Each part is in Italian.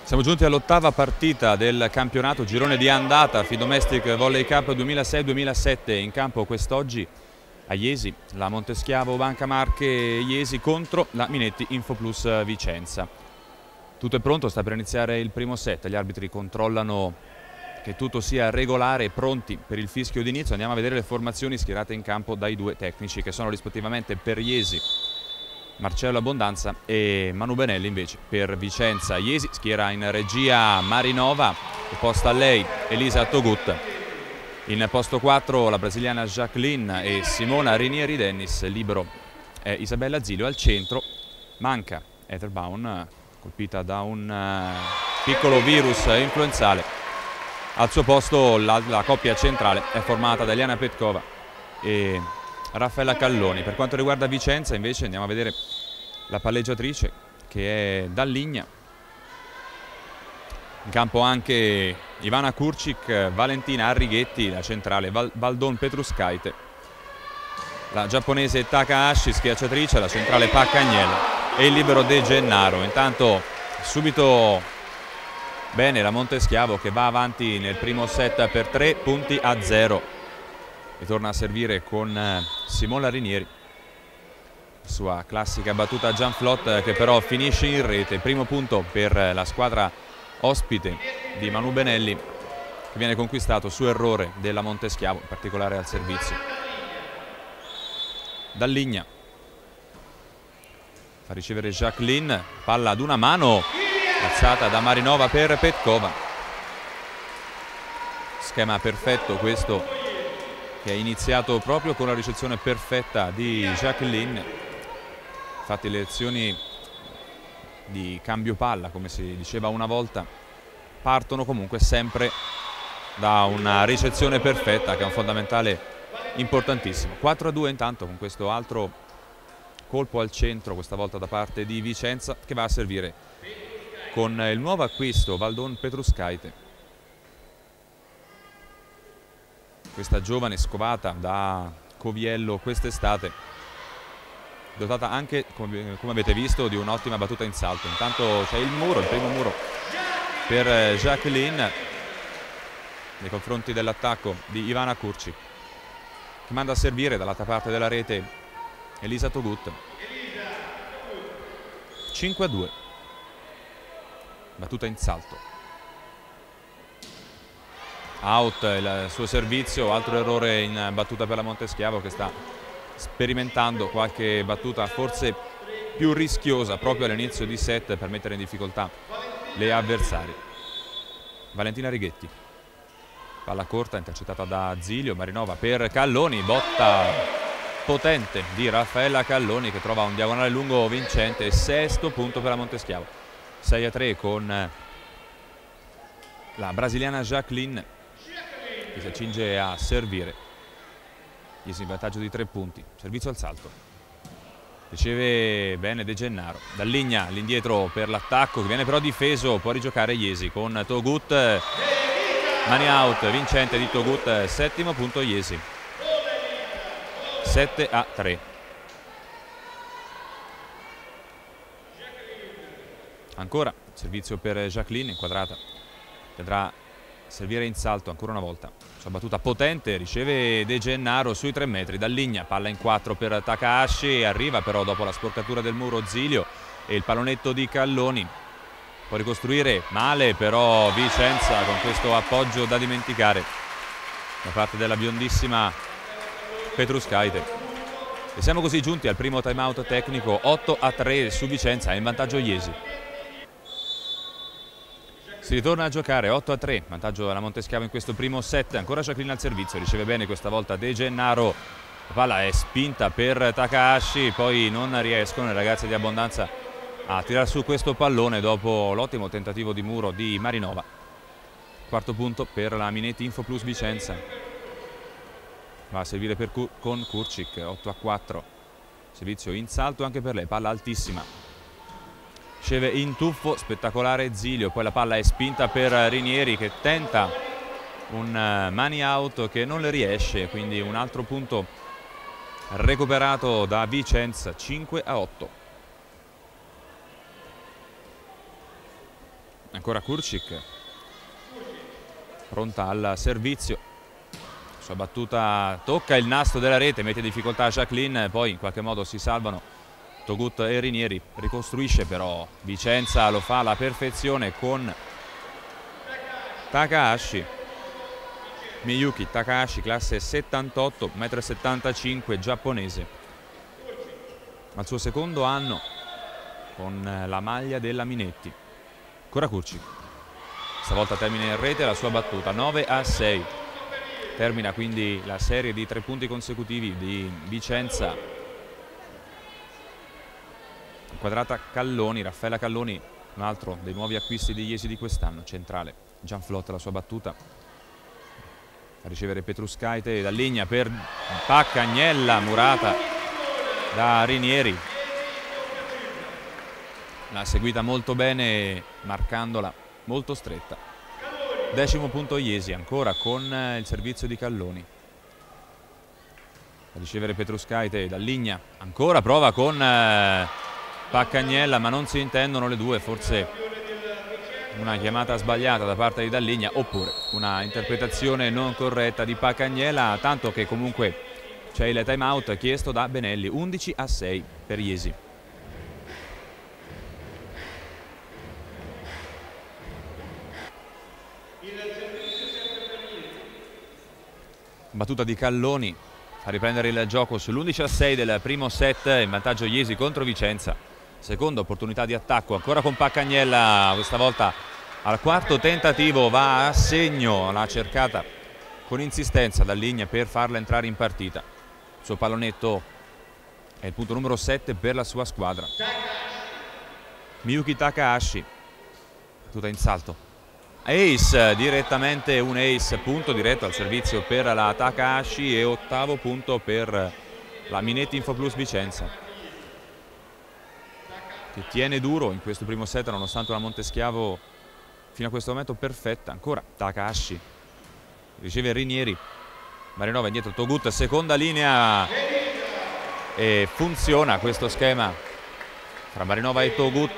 Siamo giunti all'8ª partita del campionato girone di andata FIDomestic Volley Cup 2006-2007, in campo quest'oggi a Jesi, la Monteschiavo Banca Marche Jesi contro la Minetti Infoplus Vicenza. Tutto è pronto, sta per iniziare il primo set, gli arbitri controllano che tutto sia regolare e pronti per il fischio d'inizio. Andiamo a vedere le formazioni schierate in campo dai due tecnici, che sono rispettivamente per Jesi Marcello Abbondanza e Manu Benelli invece per Vicenza. Jesi schiera in regia Marinova, opposta a lei Elisa Togut, in posto 4 la brasiliana Jacqueline e Simona Rinieri Dennis, libero è Isabella Zilio, al centro manca Etherbaum, colpita da un piccolo virus influenzale. Al suo posto la coppia centrale è formata da Eliana Petkova e Raffaella Calloni. Per quanto riguarda Vicenza invece andiamo a vedere la palleggiatrice, che è Dalligna. In campo anche Ivana Kurcik, Valentina Arrighetti, la centrale Valdon Petruskaite, la giapponese Takahashi schiacciatrice, la centrale Paccagnella e il libero De Gennaro. Intanto subito bene la Monteschiavo, che va avanti nel primo set per 3-0 e torna a servire con Simona Rinieri, sua classica battuta a Gianflot, che però finisce in rete. Primo punto per la squadra ospite di Manu Benelli, che viene conquistato su errore della Monteschiavo, in particolare al servizio. Dalligna fa ricevere Jacqueline, palla ad una mano, alzata da Marinova per Petkova. Schema perfetto questo, che è iniziato proprio con la ricezione perfetta di Jacqueline. Infatti le azioni di cambio palla, come si diceva una volta, partono comunque sempre da una ricezione perfetta, che è un fondamentale importantissimo. 4-2 intanto, con questo altro colpo al centro, questa volta da parte di Vicenza, che va a servire con il nuovo acquisto Valdon Petruskaite. Questa giovane scovata da Coviello quest'estate, dotata anche, come avete visto, di un'ottima battuta in salto. Intanto c'è il primo muro per Jacqueline nei confronti dell'attacco di Ivana Kurcik, che manda a servire dall'altra parte della rete Elisa Togut. 5-2, battuta in salto. Out il suo servizio, altro errore in battuta per la Monteschiavo, che sta sperimentando qualche battuta forse più rischiosa proprio all'inizio di set per mettere in difficoltà le avversarie. Valentina Righetti, palla corta intercettata da Zilio, Marinova per Calloni, botta potente di Raffaella Calloni, che trova un diagonale lungo vincente. Sesto punto per la Monteschiavo, 6-3 con la brasiliana Jacqueline, che si accinge a servire. Jesi in vantaggio di 3 punti. Servizio al salto, riceve bene De Gennaro. Dalligna all'indietro per l'attacco, che viene però difeso. Può rigiocare Jesi con Togut, mani out vincente di Togut. Settimo punto Jesi, 7-3. Ancora servizio per Jacqueline, inquadrata, vedrà servire in salto ancora una volta. Sua battuta potente, riceve De Gennaro sui 3 metri. Dalligna, palla in 4 per Takahashi, arriva però dopo la sporcatura del muro Zilio e il pallonetto di Calloni. Può ricostruire male però Vicenza, con questo appoggio da dimenticare da parte della biondissima Petruskaite. E siamo così giunti al primo time out tecnico. 8-3 su Vicenza, è in vantaggio Jesi. Si ritorna a giocare, 8-3, vantaggio della Monteschiavo in questo primo set. Ancora Jacqueline al servizio, riceve bene questa volta De Gennaro, la palla è spinta per Takahashi, poi non riescono le ragazze di Abbondanza a tirare su questo pallone dopo l'ottimo tentativo di muro di Marinova. Quarto punto per la Minetti Infoplus Vicenza. Va a servire con Kurcik, 8-4. Servizio in salto anche per lei, palla altissima. Riceve in tuffo, spettacolare Zilio, poi la palla è spinta per Rinieri che tenta un money out che non le riesce, quindi un altro punto recuperato da Vicenza, 5-8. Ancora Kurcik, pronta al servizio, sua battuta tocca il nastro della rete, mette in difficoltà Jacqueline, poi in qualche modo si salvano Togut e Rinieri. Ricostruisce però Vicenza, lo fa alla perfezione con Takahashi. Miyuki Takahashi, classe 78, 1,75 m, giapponese, al suo secondo anno con la maglia della Minetti. Ancora Kurcik, stavolta termina in rete la sua battuta, 9-6. Termina quindi la serie di 3 punti consecutivi di Vicenza. Inquadrata Calloni, Raffaella Calloni, un altro dei nuovi acquisti di Iesi di quest'anno, centrale. Gianflot la sua battuta. A ricevere Petruskaite, da Ligna per Paccagnella, murata da Rinieri. L'ha seguita molto bene, marcandola molto stretta. Decimo punto Iesi, ancora con il servizio di Calloni. A ricevere Petruskaite, da Ligna, ancora prova con Paccagnella, ma non si intendono le due, forse una chiamata sbagliata da parte di Dalligna oppure una interpretazione non corretta di Paccagnella, tanto che comunque c'è il time out chiesto da Benelli. 11-6 per Iesi. Battuta di Calloni fa riprendere il gioco sull'11-6 del primo set, in vantaggio Iesi contro Vicenza. Seconda opportunità di attacco, ancora con Paccagnella, questa volta al quarto tentativo va a segno, l'ha cercata con insistenza Dalligna per farla entrare in partita. Il suo pallonetto è il punto numero 7 per la sua squadra. Miyuki Takahashi, battuta in salto. Ace, direttamente un ace, punto diretto al servizio per la Takahashi e ottavo punto per la Minetti Infoplus Vicenza, che tiene duro in questo primo set nonostante una Monteschiavo fino a questo momento perfetta. Ancora Takahashi, riceve Rinieri, Marinova indietro Togut, seconda linea e funziona questo schema tra Marinova e Togut.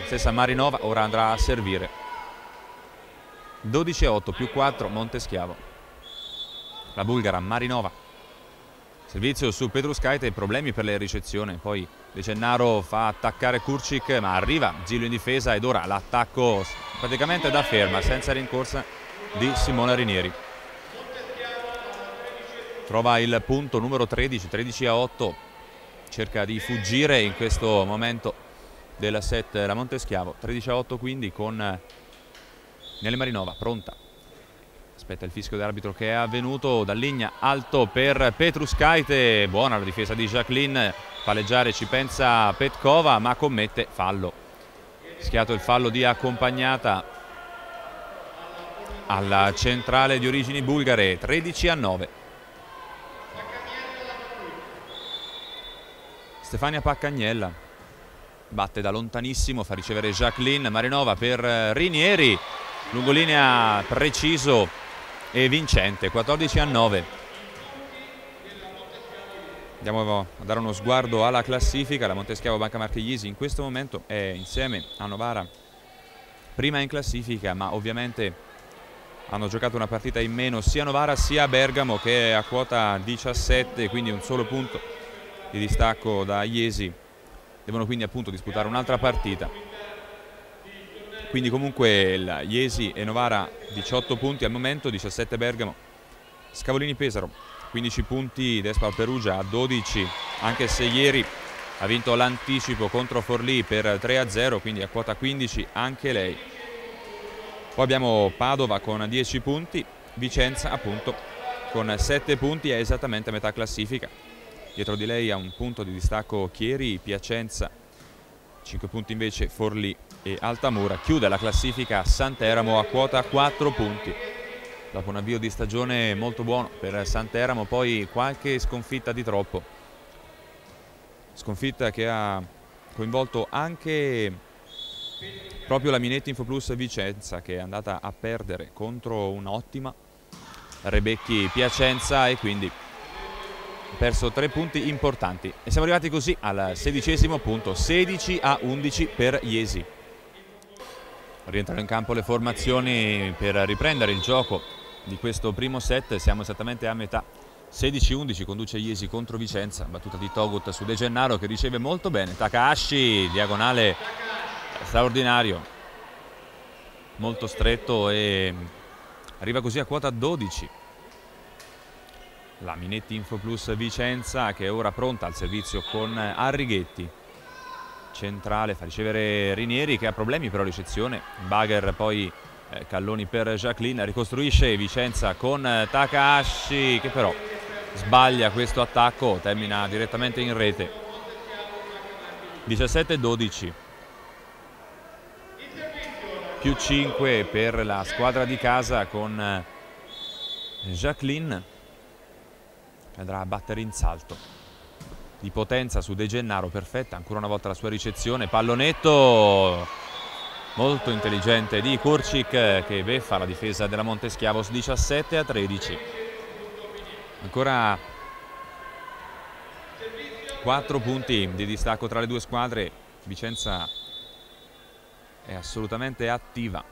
Stessa Marinova ora andrà a servire. 12-8 più 4 Monteschiavo. La bulgara Marinova, servizio su Petruskaite, problemi per le ricezioni, poi De Gennaro fa attaccare Kurcik ma arriva Zilio in difesa ed ora l'attacco praticamente da ferma, senza rincorsa di Simona Rinieri. Trova il punto numero 13, 13-8, cerca di fuggire in questo momento del set la Monteschiavo. 13-8 quindi con Nele Marinova pronta. Aspetta il fischio dell'arbitro che è avvenuto. Dalligna alto per Petruskaite, buona la difesa di Jacqueline, palleggiare ci pensa Petkova ma commette fallo. Schiato il fallo di accompagnata alla centrale di origini bulgare. 13-9. Stefania Paccagnella batte da lontanissimo, fa ricevere Jacqueline. Marinova per Rinieri, lungolinea preciso e vincente. 14-9. Andiamo a dare uno sguardo alla classifica. La Monteschiavo Banca Marche Iesi in questo momento è insieme a Novara prima in classifica, ma ovviamente hanno giocato una partita in meno sia Novara sia Bergamo, che è a quota 17, quindi un solo punto di distacco da Iesi. Devono quindi appunto disputare un'altra partita. Quindi comunque Iesi e Novara 18 punti al momento, 17 Bergamo. Scavolini Pesaro 15 punti, Despal Perugia a 12, anche se ieri ha vinto l'anticipo contro Forlì per 3-0, quindi a quota 15 anche lei. Poi abbiamo Padova con 10 punti, Vicenza appunto con 7 punti, è esattamente a metà classifica. Dietro di lei ha un punto di distacco Chieri, Piacenza 5 punti invece Forlì e Altamura. Chiude la classifica Santeramo a quota 4 punti. Dopo un avvio di stagione molto buono per Santeramo, poi qualche sconfitta di troppo. Sconfitta che ha coinvolto anche proprio la Minetti Infoplus Vicenza, che è andata a perdere contro un'ottima Rebecchi Piacenza e quindi ha perso 3 punti importanti. E siamo arrivati così al 16° punto, 16-11 per Iesi. Rientrano in campo le formazioni per riprendere il gioco di questo primo set. Siamo esattamente a metà. 16-11 conduce Iesi contro Vicenza, battuta di Togut su De Gennaro che riceve molto bene. Takahashi, diagonale straordinario, molto stretto e arriva così a quota 12. La Minetti Infoplus Vicenza che è ora pronta al servizio con Arrighetti. Centrale, fa ricevere Rinieri che ha problemi però a ricezione. Bagher, poi Calloni per Jacqueline. Ricostruisce Vicenza con Takahashi che però sbaglia questo attacco, termina direttamente in rete. 17-12. Più 5 per la squadra di casa con Jacqueline che andrà a battere in salto di potenza su De Gennaro, perfetta ancora una volta la sua ricezione, pallonetto molto intelligente di Kurcik che beffa la difesa della Monteschiavos. 17-13. Ancora 4 punti di distacco tra le due squadre. Vicenza è assolutamente attiva.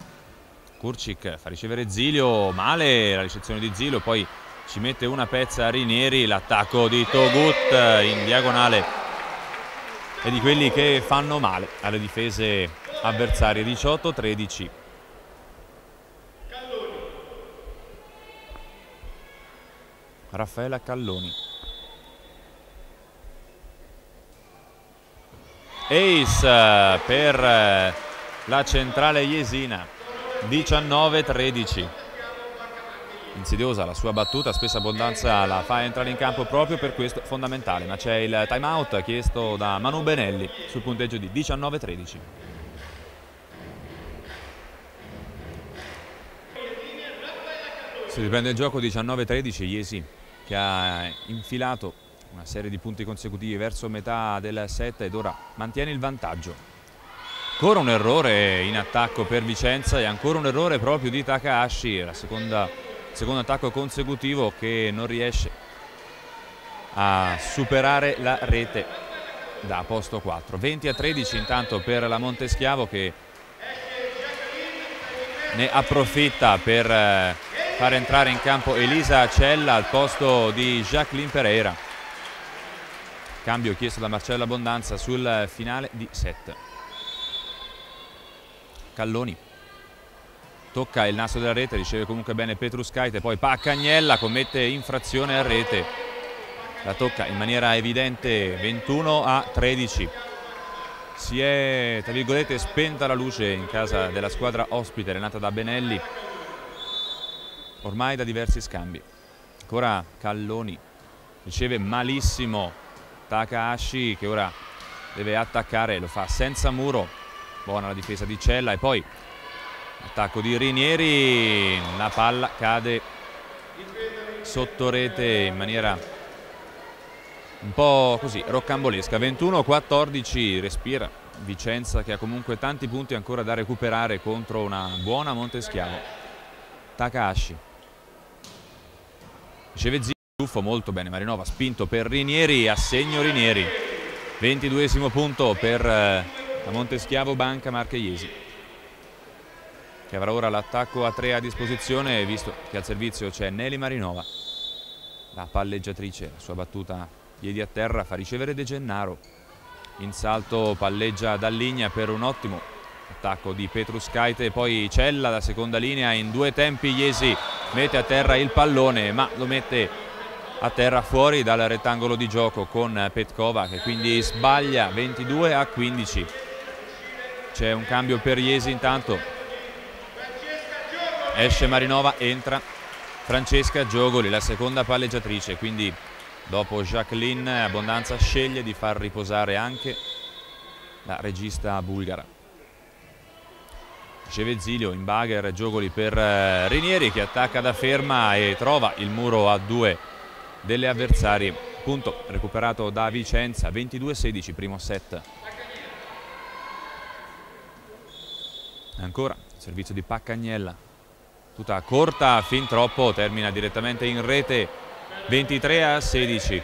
Kurcik fa ricevere Zilio, male la ricezione di Zilio, poi ci mette una pezza a Rinieri. L'attacco di Togut in diagonale è di quelli che fanno male alle difese avversarie. 18-13. Raffaella Calloni. Ace per la centrale iesina. 19-13. Insidiosa la sua battuta, spesso abbondanza la fa entrare in campo proprio per questo fondamentale, ma c'è il time out chiesto da Manu Benelli sul punteggio di 19-13. Si riprende il gioco 19-13, Iesi che ha infilato una serie di punti consecutivi verso metà del set ed ora mantiene il vantaggio. Ancora un errore in attacco per Vicenza e ancora un errore proprio di Takahashi, la secondo attacco consecutivo che non riesce a superare la rete da posto 4. 20-13 intanto per la Monteschiavo che ne approfitta per far entrare in campo Elisa Cella al posto di Jacqueline Pereira. Cambio chiesto da Marcello Abbondanza sul finale di set. Calloni tocca il nastro della rete, riceve comunque bene Petruskaite, poi Paccagnella commette infrazione a rete, la tocca in maniera evidente. 21-13. Si è tra virgolette spenta la luce in casa della squadra ospite allenata da Benelli ormai da diversi scambi. Ancora Calloni, riceve malissimo Takahashi che ora deve attaccare, lo fa senza muro. Buona la difesa di Cella e poi attacco di Rinieri, la palla cade sotto rete in maniera un po' così roccambolesca. 21-14, respira Vicenza che ha comunque tanti punti ancora da recuperare contro una buona Monteschiavo. Takahashi riceve Ziuffo, molto bene Marinova, spinto per Rinieri, assegno Rinieri. 22° punto per la Monteschiavo Banca Marche Iesi che avrà ora l'attacco a 3 a disposizione, visto che al servizio c'è Nelly Marinova, la palleggiatrice. La sua battuta piedi a terra fa ricevere De Gennaro, in salto palleggia Dalligna per un ottimo attacco di Petruskaite, poi Cella da seconda linea in 2 tempi. Iesi mette a terra il pallone ma lo mette a terra fuori dal rettangolo di gioco con Petkova che quindi sbaglia. 22-15. C'è un cambio per Iesi intanto. Esce Marinova, entra Francesca Giogoli, la seconda palleggiatrice, quindi dopo Jacqueline Abbondanza sceglie di far riposare anche la regista bulgara. Riceve Zilio, in bagger, Giogoli per Rinieri che attacca da ferma e trova il muro a 2 delle avversarie. Punto recuperato da Vicenza, 22-16, primo set. Ancora servizio di Paccagnella, tutta corta fin troppo, termina direttamente in rete, 23-16.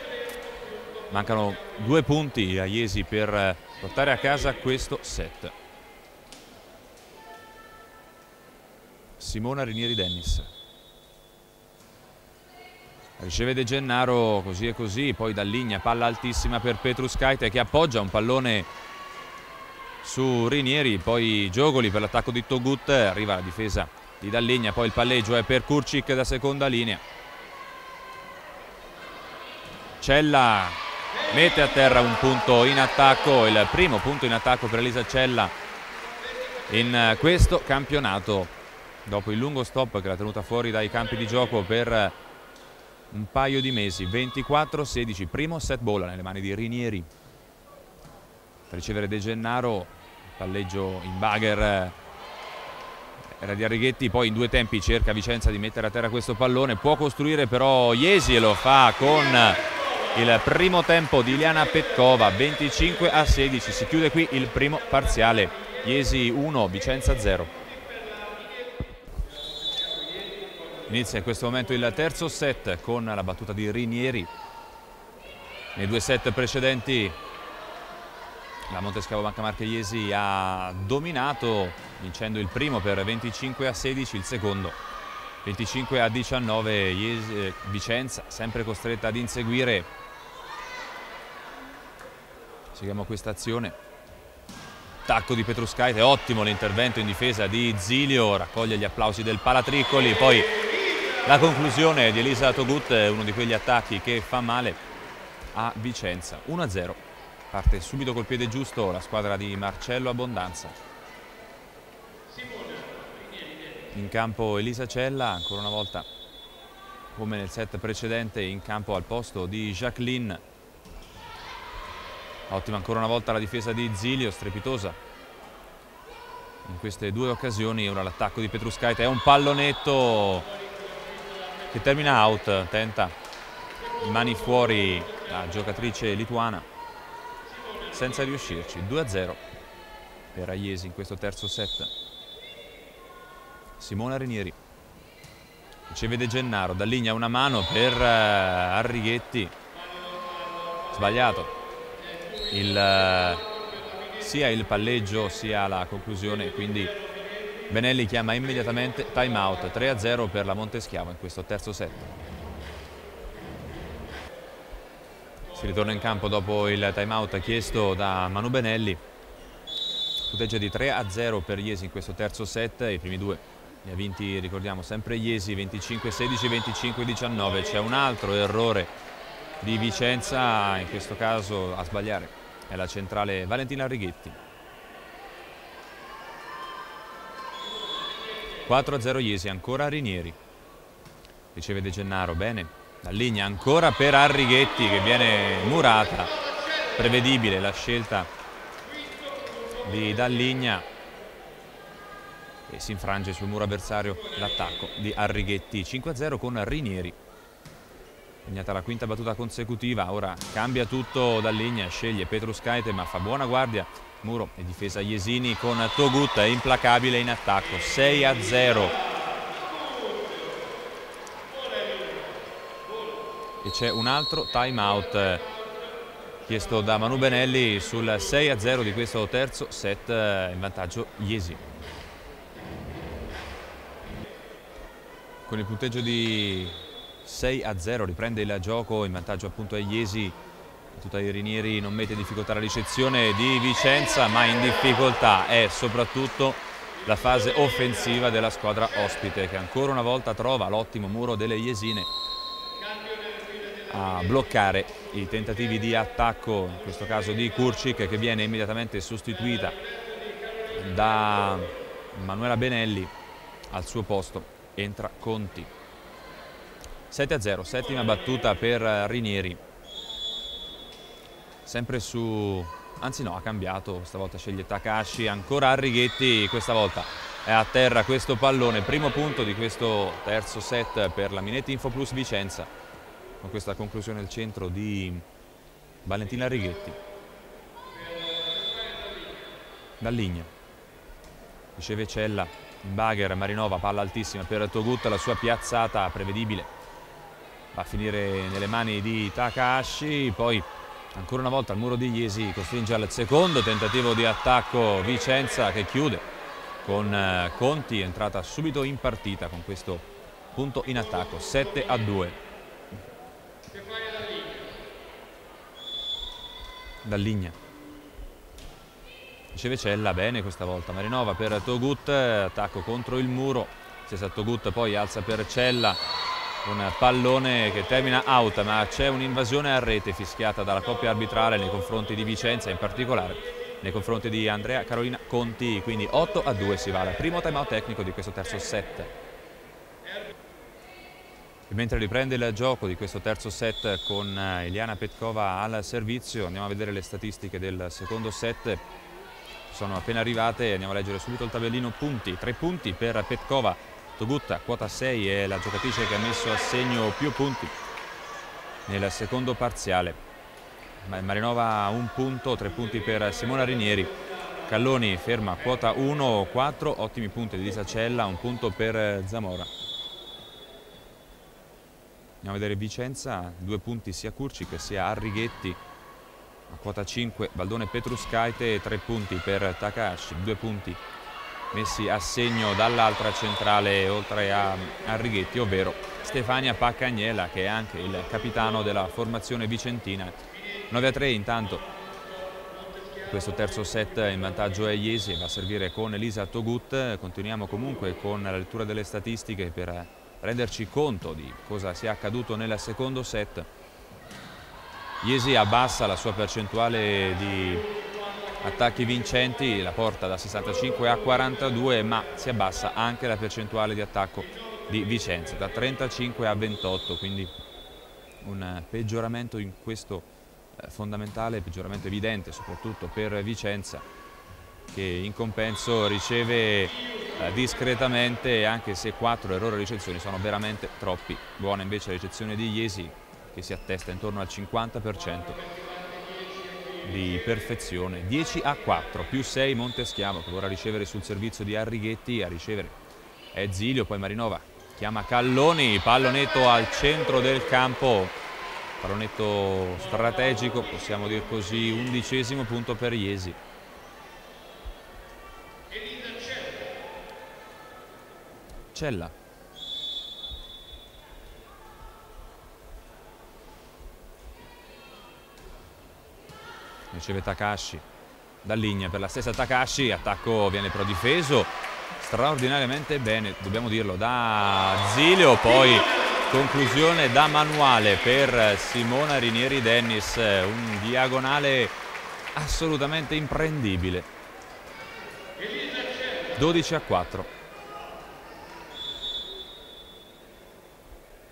Mancano 2 punti a Iesi per portare a casa questo set. Simona Rinieri Dennis. Riceve De Gennaro, così e così, poi Dalligna, palla altissima per Petruskaite che appoggia un pallone su Rinieri, poi Giogoli per l'attacco di Togut, arriva la difesa di Dalligna, poi il palleggio è per Kurcik da seconda linea. Cella mette a terra un punto in attacco, il primo punto in attacco per Elisa Cella in questo campionato, dopo il lungo stop che l'ha tenuta fuori dai campi di gioco per un paio di mesi. 24-16, primo set bolla nelle mani di Rinieri. Per ricevere De Gennaro, palleggio in bagger era di Arrighetti, poi in 2 tempi cerca Vicenza di mettere a terra questo pallone, può costruire però Iesi e lo fa con il primo tempo di Iliana Petkova. 25-16, si chiude qui il primo parziale, Iesi 1, Vicenza 0. Inizia in questo momento il terzo set con la battuta di Rinieri. Nei 2 set precedenti la Montescavo Banca Marche Iesi ha dominato, vincendo il primo per 25-16, il secondo 25-19. Vicenza sempre costretta ad inseguire. Seguiamo questa azione. Attacco di Petruskaite, ottimo l'intervento in difesa di Zilio, raccoglie gli applausi del Palatricoli, poi la conclusione di Elisa Togut, uno di quegli attacchi che fa male a Vicenza. 1-0, parte subito col piede giusto la squadra di Marcello Abbondanza. In campo Elisa Cella, ancora una volta come nel set precedente in campo al posto di Jacqueline. Ottima ancora una volta la difesa di Zilio, strepitosa in queste 2 occasioni. Ora l'attacco di Petruskaite, è un pallonetto che termina out, tenta mani fuori la giocatrice lituana senza riuscirci. 2-0 per Iesi in questo terzo set. Simona Rinieri riceve De Gennaro, Dalligna una mano per Arrighetti, sbagliato sia il palleggio sia la conclusione, quindi Benelli chiama immediatamente time out. 3-0 per la Monteschiavo in questo terzo set. Si ritorna in campo dopo il time out chiesto da Manu Benelli. Punteggio di 3-0 per Iesi in questo terzo set. I primi 2 li ha vinti, ricordiamo, sempre Iesi, 25-16, 25-19. C'è un altro errore di Vicenza, in questo caso a sbagliare è la centrale Valentina Arrighetti. 4-0 Iesi, ancora Rinieri. Riceve De Gennaro, bene. Dalligna ancora per Arrighetti che viene murata. Prevedibile la scelta di Dalligna e si infrange sul muro avversario l'attacco di Arrighetti. 5-0 con Rinieri. Segnata la quinta battuta consecutiva, ora cambia tutto Dalligna, sceglie Petruskaite ma fa buona guardia. Muro e difesa Iesini con Togut, è implacabile in attacco. 6-0. E c'è un altro time out chiesto da Manu Benelli sul 6-0 di questo terzo set, in vantaggio Iesi. Con il punteggio di 6-0 riprende il gioco, in vantaggio appunto a Iesi. Tutta i Rinieri non mette in difficoltà la ricezione di Vicenza, ma in difficoltà è soprattutto la fase offensiva della squadra ospite, che ancora una volta trova l'ottimo muro delle Iesine a bloccare i tentativi di attacco, in questo caso di Kurcik, che viene immediatamente sostituita da Manuela Benelli. Al suo posto entra Conti. 7-0, settima battuta per Rinieri. Sempre su anzi no, ha cambiato, stavolta sceglie Takahashi, ancora Arrighetti, questa volta è a terra questo pallone, primo punto di questo terzo set per la Minetti Infoplus Vicenza, con questa conclusione al centro di Valentina Arrighetti. Dalligna, riceve Cella, Bagher, Marinova, palla altissima per Togut, la sua piazzata prevedibile va a finire nelle mani di Takahashi, poi ancora una volta il muro di Iesi costringe al secondo tentativo di attacco Vicenza, che chiude con Conti, entrata subito in partita con questo punto in attacco, 7-2. Dalligna, riceve Cella, bene questa volta Marinova per Togut, attacco contro il muro, stessa Togut poi alza per Cella, un pallone che termina out, ma c'è un'invasione a rete fischiata dalla coppia arbitrale nei confronti di Vicenza, in particolare nei confronti di Andrea Carolina Conti, quindi 8-2 si va al primo timeout tecnico di questo terzo set. E mentre riprende il gioco di questo terzo set con Eliana Petkova al servizio, andiamo a vedere le statistiche del secondo set, sono appena arrivate, andiamo a leggere subito il tabellino punti. 3 punti per Petkova, Togut quota 6 è la giocatrice che ha messo a segno più punti nel secondo parziale. Marinova 1 punto, 3 punti per Simona Rinieri. Calloni ferma quota 1, 4 ottimi punti di Lisa Cella, 1 punto per Zamora. Andiamo a vedere Vicenza, 2 punti sia Kurcik sia Arrighetti. A quota 5 Baldone Petruskaite, 3 punti per Takahashi, 2 punti messi a segno dall'altra centrale oltre a Arrighetti, ovvero Stefania Paccagnela, che è anche il capitano della formazione vicentina. 9-3 intanto questo terzo set, in vantaggio è Iesi, va a servire con Elisa Togut. Continuiamo comunque con la lettura delle statistiche per renderci conto di cosa sia accaduto nel secondo set. Iesi abbassa la sua percentuale di attacchi vincenti, la porta da 65 a 42, ma si abbassa anche la percentuale di attacco di Vicenza da 35 a 28, quindi un peggioramento in questo fondamentale, peggioramento evidente soprattutto per Vicenza, che in compenso riceve discretamente, anche se 4 errori a ricezione sono veramente troppi. Buona invece la ricezione di Iesi, che si attesta intorno al 50% di perfezione. 10-4, più 6 Monteschiavo, che vorrà ricevere sul servizio di Arrighetti, a ricevere è Zilio, poi Marinova chiama Calloni, pallonetto al centro del campo, pallonetto strategico, possiamo dire così, 11° punto per Iesi. Cella, riceve Takahashi, Dalligna per la stessa Takahashi, attacco viene però difeso straordinariamente bene, dobbiamo dirlo, da Zilio, poi conclusione da manuale per Simona Rinieri Dennis, un diagonale assolutamente imprendibile. 12-4.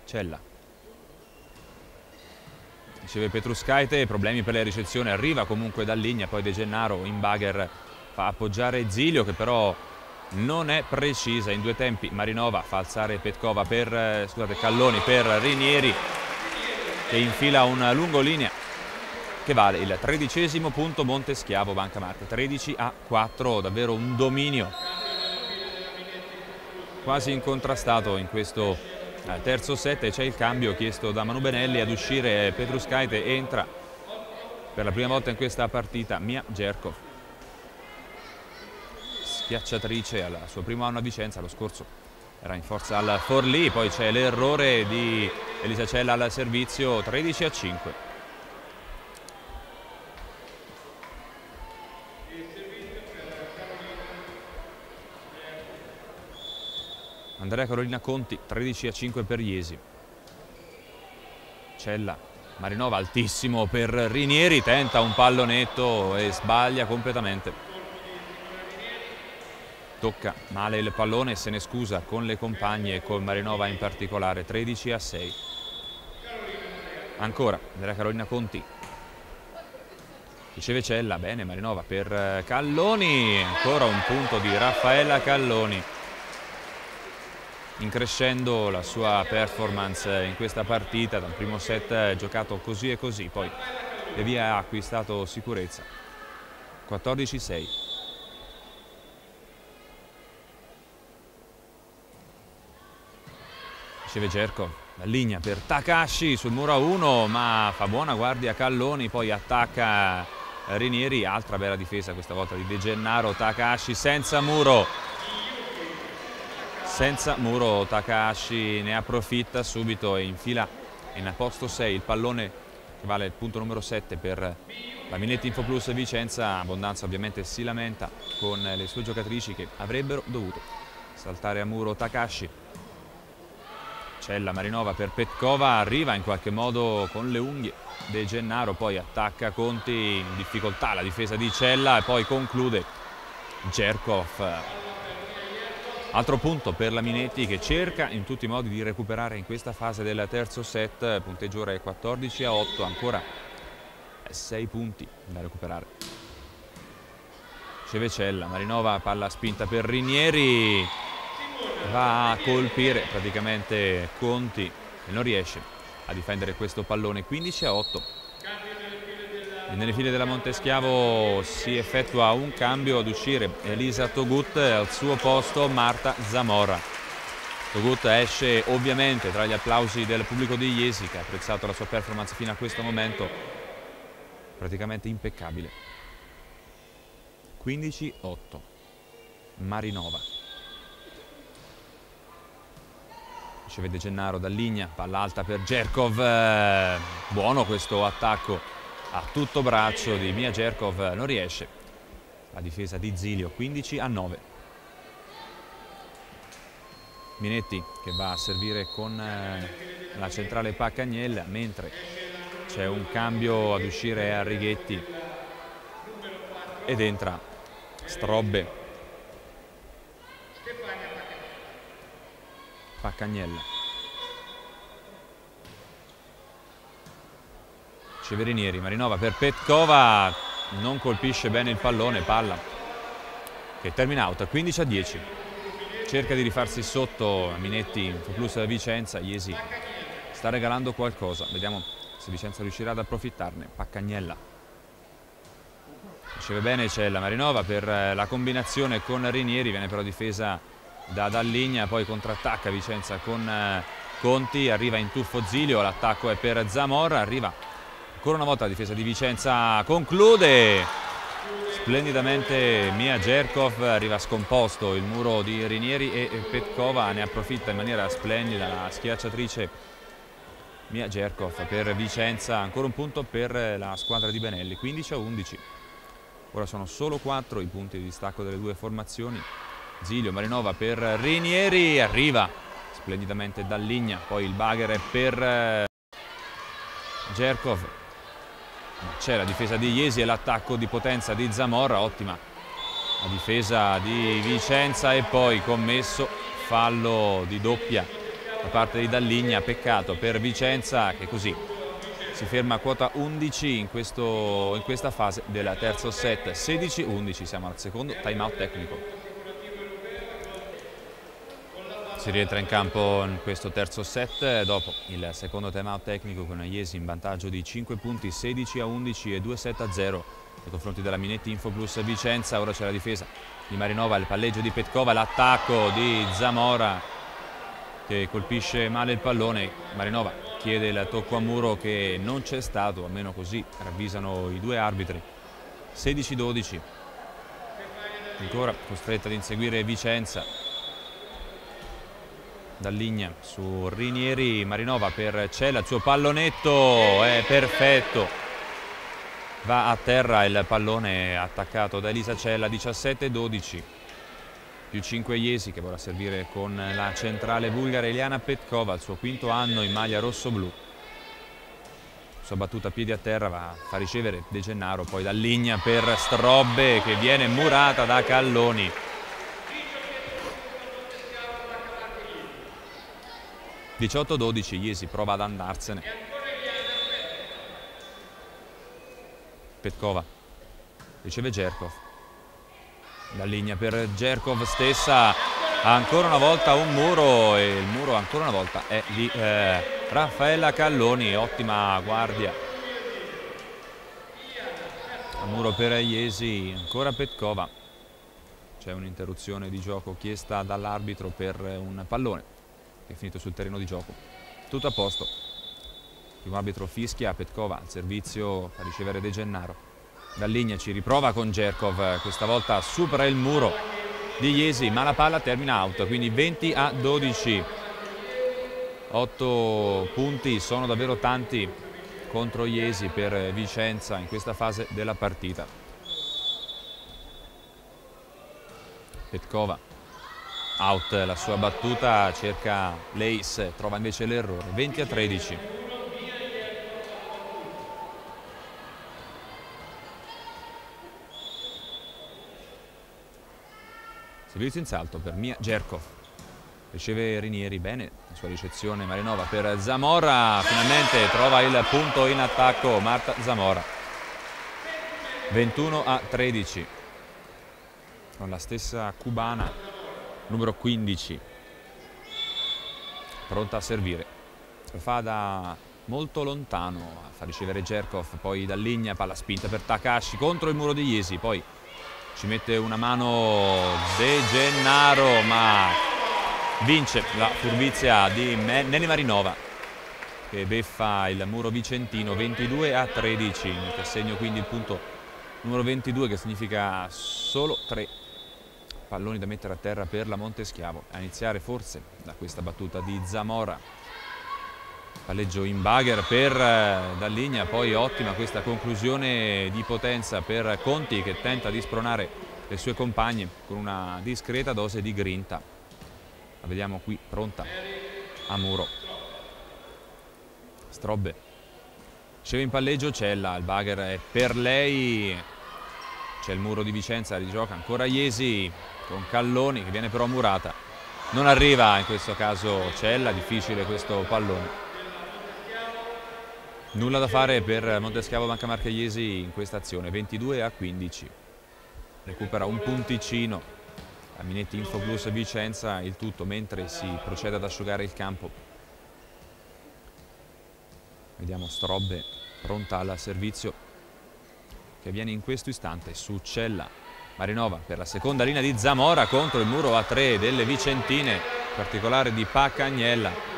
Cella, riceve Petruskaite, problemi per la ricezione, arriva comunque Dalligna, poi De Gennaro in Bagher fa appoggiare Zilio, che però non è precisa in 2 tempi. Marinova fa alzare Petkova per, scusate, Calloni per Rinieri, che infila una lungolinea che vale il 13° punto Monteschiavo Banca Marche. 13-4, davvero un dominio quasi incontrastato in questo terzo set, e c'è il cambio chiesto da Manu Benelli. Ad uscire Petruskaite, entra per la prima volta in questa partita Mia Gerkov, schiacciatrice al suo primo anno a Vicenza, lo scorso era in forza al Forlì. Poi c'è l'errore di Elisa Cella al servizio, 13-5. Andrea Carolina Conti, 13-5 per Iesi. Cella, Marinova altissimo per Rinieri, tenta un pallonetto e sbaglia completamente. Tocca male il pallone e se ne scusa con le compagne e con Marinova in particolare. 13-6. Ancora Andrea Carolina Conti. Riceve Cella, bene Marinova per Calloni, ancora un punto di Raffaella Calloni, increscendo la sua performance in questa partita. Dal primo set giocato così e così, poi via via ha acquistato sicurezza. 14-6. Riceve Jerkov, la linea per Takahashi sul muro a 1, ma fa buona guardia Calloni, poi attacca Rinieri, altra bella difesa questa volta di De Gennaro. Takahashi senza muro, Takahashi ne approfitta subito e infila in posto 6 il pallone che vale il punto numero 7 per la Minetti Infoplus Vicenza. Abbondanza ovviamente si lamenta con le sue giocatrici che avrebbero dovuto saltare a muro Takahashi. Cella, Marinova per Petkova, arriva in qualche modo con le unghie De Gennaro, poi attacca Conti, in difficoltà la difesa di Cella e poi conclude Jerkov. Altro punto per la Minetti che cerca in tutti i modi di recuperare in questa fase del terzo set. Punteggio ora è 14-8, ancora 6 punti da recuperare. Riceve Cella, Marinova, palla spinta per Rinieri, va a colpire praticamente Conti e non riesce a difendere questo pallone. 15-8. E nelle file della Monteschiavo si effettua un cambio, ad uscire Elisa Togut, al suo posto Marta Zamora. Togut esce ovviamente tra gli applausi del pubblico di Iesi, che ha apprezzato la sua performance fino a questo momento, praticamente impeccabile. 15-8. Marinova. Riceve De Gennaro da Ligna, palla alta per Jerkov, buono questo attacco a tutto braccio di Mia Jerkov, non riesce la difesa di Zilio. 15-9. Minetti che va a servire con la centrale Paccagnella, mentre c'è un cambio, ad uscire a Righetti ed entra Strobbe. Paccagnella. Ceverinieri, Marinova per Petkova, non colpisce bene il pallone, palla che termina out. 15-10. Cerca di rifarsi sotto Minetti, Infoplus Vicenza. Iesi sta regalando qualcosa, vediamo se Vicenza riuscirà ad approfittarne. Paccagnella. Riceve bene Cella, Marinova per la combinazione con Rinieri, viene però difesa da Dalligna, poi contrattacca Vicenza con Conti, arriva in tuffo Zilio, l'attacco è per Zamora, arriva ancora una volta la difesa di Vicenza, conclude splendidamente Mia Jerkov, arriva scomposto il muro di Rinieri e Petkova ne approfitta in maniera splendida la schiacciatrice Mia Jerkov per Vicenza. Ancora un punto per la squadra di Benelli. 15-11. Ora sono solo 4 i punti di distacco delle due formazioni. Zilio, Marinova per Rinieri, arriva splendidamente Dalligna, poi il bagger è per Jerkov. C'è la difesa di Iesi e l'attacco di potenza di Zamora, ottima la difesa di Vicenza e poi commesso fallo di doppia da parte di Dalligna. Peccato per Vicenza che così si ferma a quota 11 in questa fase del terzo set. 16-11, siamo al secondo time out tecnico. Si rientra in campo in questo terzo set dopo il secondo time out tecnico con Iesi in vantaggio di 5 punti, 16-11 e 2-7-0 nei confronti della Minetti Infoplus Vicenza. Ora c'è la difesa di Marinova, il palleggio di Petkova, l'attacco di Zamora che colpisce male il pallone. Marinova chiede il tocco a muro che non c'è stato, almeno così ravvisano i due arbitri. 16-12, ancora costretta ad inseguire Vicenza. Dalligna su Rinieri, Marinova per Cella, il suo pallonetto è perfetto, va a terra il pallone attaccato da Elisa Cella. 17-12, più 5 Iesi che vorrà servire con la centrale bulgara Eliana Petkova, al suo quinto anno in maglia rosso-blu. Sua battuta a piedi a terra va a far ricevere De Gennaro, poi Dalligna per Strobbe che viene murata da Calloni. 18-12, Iesi prova ad andarsene. Petkova riceve Jerkov, la linea per Jerkov stessa, ancora una volta un muro e il muro ancora una volta è di Raffaella Calloni, ottima guardia. A muro per Iesi, ancora Petkova, c'è un'interruzione di gioco chiesta dall'arbitro per un pallone che è finito sul terreno di gioco. Tutto a posto, il primo arbitro fischia, Petkova al servizio a ricevere De Gennaro. Dalligna ci riprova con Jerkov, questa volta supera il muro di Iesi, ma la palla termina out, quindi 20-12. 8 punti sono davvero tanti contro Iesi per Vicenza in questa fase della partita. Petkova, out la sua battuta, cerca l'Ace, trova invece l'errore. 20-13. Servizio in salto per Mia Jerkov, riceve Rinieri, bene la sua ricezione. Marinova per Zamora, finalmente trova il punto in attacco Marta Zamora. 21-13 con la stessa cubana, numero 15, pronta a servire. Lo fa da molto lontano, fa ricevere Jerkov, poi Dalligna, palla spinta per Takahashi contro il muro di Iesi, poi ci mette una mano De Gennaro, ma vince la furbizia di Nelly Marinova che beffa il muro vicentino. 22-13, mette a segno quindi il punto numero 22, che significa solo 3 palloni da mettere a terra per la Monteschiavo, a iniziare forse da questa battuta di Zamora. Palleggio in bagger per Dalligna, poi ottima questa conclusione di potenza per Conti, che tenta di spronare le sue compagne con una discreta dose di grinta. La vediamo qui pronta a muro. Strobbe riceve in palleggio Cella, il bagger è per lei, c'è il muro di Vicenza, rigioca ancora Iesi con Calloni che viene però murata, non arriva in questo caso Cella, difficile questo pallone. Nulla da fare per Monteschiavo Bancamarca Iesi in questa azione. 22-15, recupera un punticino la Minetti Infoplus Vicenza, il tutto mentre si procede ad asciugare il campo. Vediamo Strobbe pronta al servizio che viene in questo istante su Cella. Marinova per la seconda linea di Zamora contro il muro a 3 delle vicentine, in particolare di Paccagnella,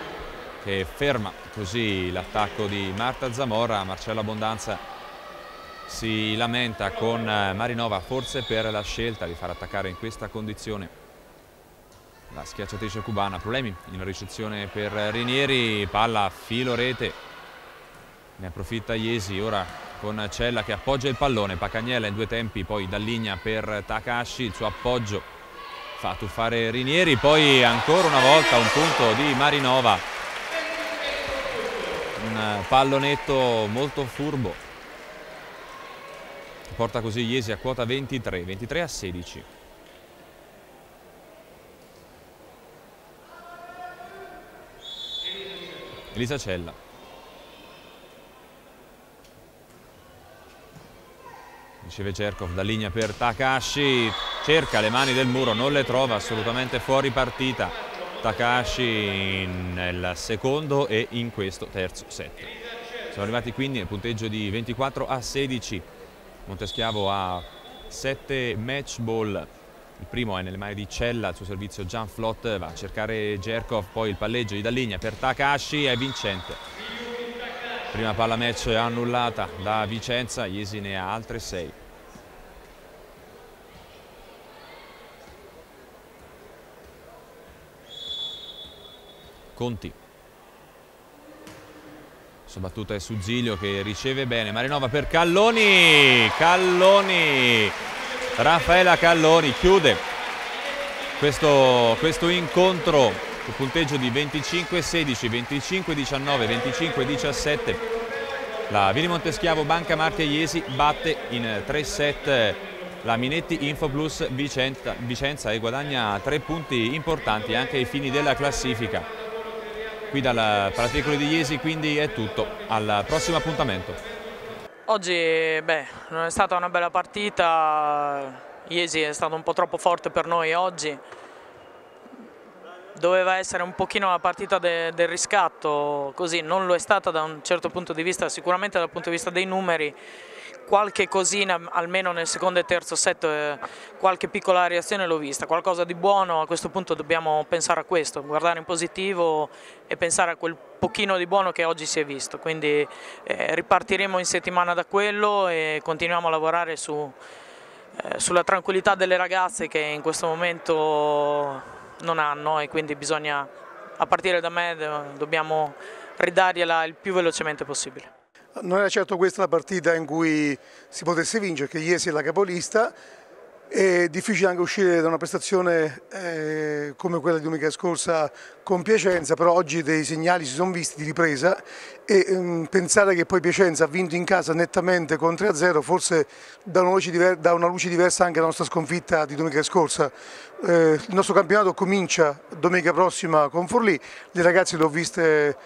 che ferma così l'attacco di Marta Zamora. Marcella Abbondanza si lamenta con Marinova, forse per la scelta di far attaccare in questa condizione la schiacciatrice cubana. Problemi in ricezione per Rinieri, palla a filo rete, ne approfitta Iesi ora con Cella che appoggia il pallone. Paccagnella in due tempi, poi Dalligna per Takahashi, il suo appoggio fa tuffare Rinieri, poi ancora una volta un punto di Marinova. Un pallonetto molto furbo, porta così Iesi a quota 23, 23-16. Elisa Cella. Riceve Jerkov, Dalligna per Takahashi, cerca le mani del muro, non le trova, assolutamente fuori partita Takahashi nel secondo e in questo terzo set. Siamo arrivati quindi nel punteggio di 24-16. Monteschiavo ha 7 match ball. Il primo è nelle mani di Cella, il suo servizio Gian Flot va a cercare Jerkov, poi il palleggio di Dalligna per Takahashi è vincente. Prima palla match annullata da Vicenza, Iesi ne ha altre 6. Conti, sua battuta è su Zilio che riceve bene. Marinova per Calloni, Raffaella Calloni chiude questo incontro sul punteggio di 25-16, 25-19, 25-17. La Vini Monteschiavo Bancamarca Iesi batte in 3 set la Minetti Infoplus Vicenza e guadagna 3 punti importanti anche ai fini della classifica. Qui dal Palazzicolo di Iesi quindi è tutto, al prossimo appuntamento. Oggi non è stata una bella partita, Iesi è stato un po' troppo forte per noi oggi, doveva essere un pochino la partita del riscatto, così non lo è stata da un certo punto di vista, sicuramente dal punto di vista dei numeri. Qualche cosina, almeno nel secondo e terzo set, qualche piccola reazione l'ho vista, qualcosa di buono. A questo punto dobbiamo pensare a questo, guardare in positivo e pensare a quel pochino di buono che oggi si è visto, quindi ripartiremo in settimana da quello e continuiamo a lavorare sulla tranquillità delle ragazze che in questo momento non hanno, e quindi bisogna, a partire da me, dobbiamo ridargliela il più velocemente possibile. Non era certo questa la partita in cui si potesse vincere, che Iesi è la capolista. È difficile anche uscire da una prestazione come quella di domenica scorsa con Piacenza, però oggi dei segnali si sono visti di ripresa e pensare che poi Piacenza ha vinto in casa nettamente con 3-0 forse dà una luce diversa anche alla nostra sconfitta di domenica scorsa. Il nostro campionato comincia domenica prossima con Forlì, le ragazze le ho viste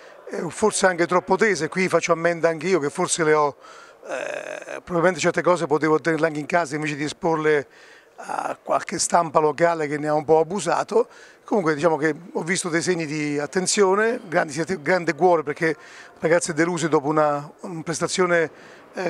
forse anche troppo tese, qui faccio ammenda anche io che forse le ho, probabilmente certe cose potevo tenerle anche in casa invece di esporle a qualche stampa locale che ne ha un po' abusato. Comunque diciamo che ho visto dei segni di attenzione, grande cuore perché ragazze deluse dopo una prestazione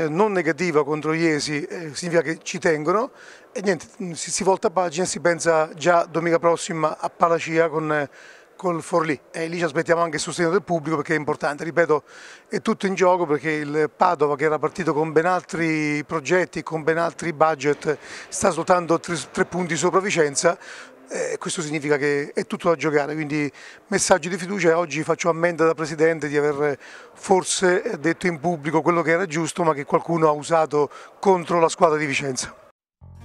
non negativa contro Iesi, significa che ci tengono e niente, si volta pagina e si pensa già domenica prossima a Palacia col Forlì e lì ci aspettiamo anche il sostegno del pubblico perché è importante, ripeto, è tutto in gioco perché il Padova, che era partito con ben altri progetti, con ben altri budget, sta soltanto 3 punti sopra Vicenza. Questo significa che è tutto da giocare, quindi messaggio di fiducia e oggi faccio ammenda da Presidente di aver forse detto in pubblico quello che era giusto ma che qualcuno ha usato contro la squadra di Vicenza.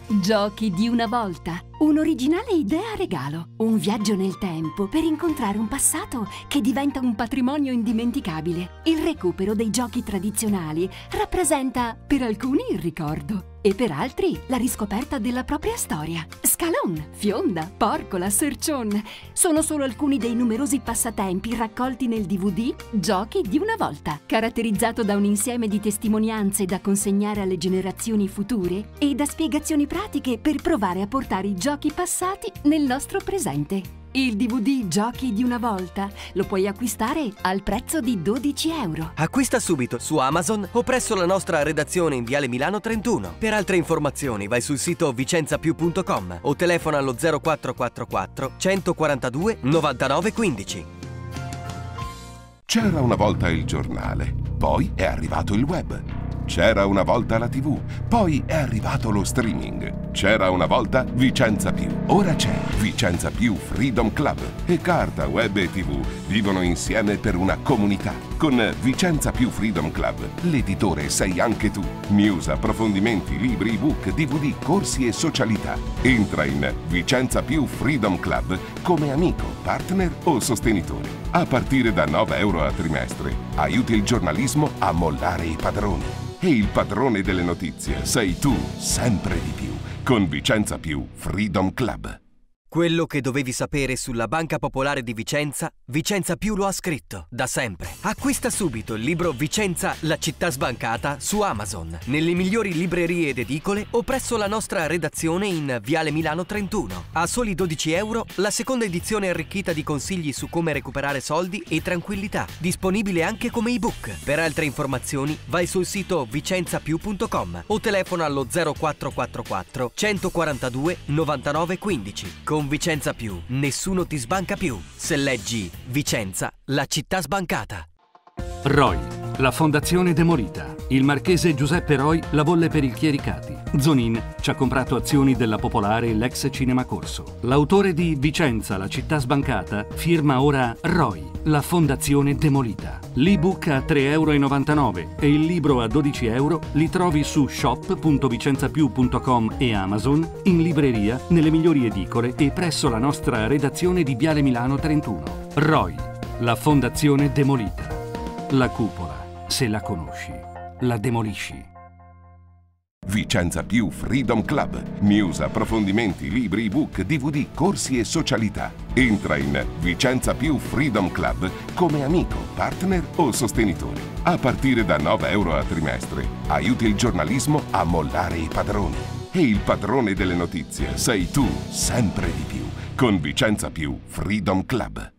Giochi di una volta, un'originale idea a regalo, un viaggio nel tempo per incontrare un passato che diventa un patrimonio indimenticabile. Il recupero dei giochi tradizionali rappresenta per alcuni il ricordo e per altri la riscoperta della propria storia. Scalon, Fionda, Porcola, Sercion sono solo alcuni dei numerosi passatempi raccolti nel DVD Giochi di una volta, caratterizzato da un insieme di testimonianze da consegnare alle generazioni future e da spiegazioni pratiche per provare a portare i giochi passati nel nostro presente. Il DVD Giochi di una volta lo puoi acquistare al prezzo di 12 €. Acquista subito su Amazon o presso la nostra redazione in Viale Milano 31. Per altre informazioni vai sul sito vicenzapiù.com o telefona allo 0444 142 99 15. C'era una volta il giornale, poi è arrivato il web. C'era una volta la TV, poi è arrivato lo streaming. C'era una volta Vicenza Più, ora c'è Vicenza Più Freedom Club. E carta, web e TV vivono insieme per una comunità. Con Vicenza Più Freedom Club, l'editore sei anche tu. News, approfondimenti, libri, ebook, DVD, corsi e socialità. Entra in Vicenza Più Freedom Club come amico, partner o sostenitore. A partire da 9 € a trimestre, aiuti il giornalismo a mollare i padroni. E il padrone delle notizie sei tu, sempre di più, con Vicenza Più Freedom Club. Quello che dovevi sapere sulla Banca Popolare di Vicenza, Vicenza Più lo ha scritto, da sempre. Acquista subito il libro Vicenza, la città sbancata su Amazon, nelle migliori librerie ed edicole o presso la nostra redazione in Viale Milano 31. A soli 12 € la seconda edizione arricchita di consigli su come recuperare soldi e tranquillità, disponibile anche come ebook. Per altre informazioni vai sul sito vicenzapiù.com o telefona allo 0444 142 99 15. Con Vicenza Più, nessuno ti sbanca più. Se leggi Vicenza, la città sbancata. ROI, la fondazione demolita. Il marchese Giuseppe Roi la volle per il Chiericati. Zonin ci ha comprato azioni della Popolare e l'ex Cinema Corso. L'autore di Vicenza, la città sbancata, firma ora ROI, la fondazione demolita. L'ebook a 3,99 € e il libro a 12 € li trovi su shop.vicenzapiù.com e Amazon, in libreria, nelle migliori edicole e presso la nostra redazione di Viale Milano 31. ROI, la fondazione demolita. La cupola, se la conosci, la demolisci. Vicenza Più Freedom Club. News, approfondimenti, libri, ebook, DVD, corsi e socialità. Entra in Vicenza Più Freedom Club come amico, partner o sostenitore. A partire da 9 euro a trimestre aiuti il giornalismo a mollare i padroni. E il padrone delle notizie sei tu, sempre di più, con Vicenza Più Freedom Club.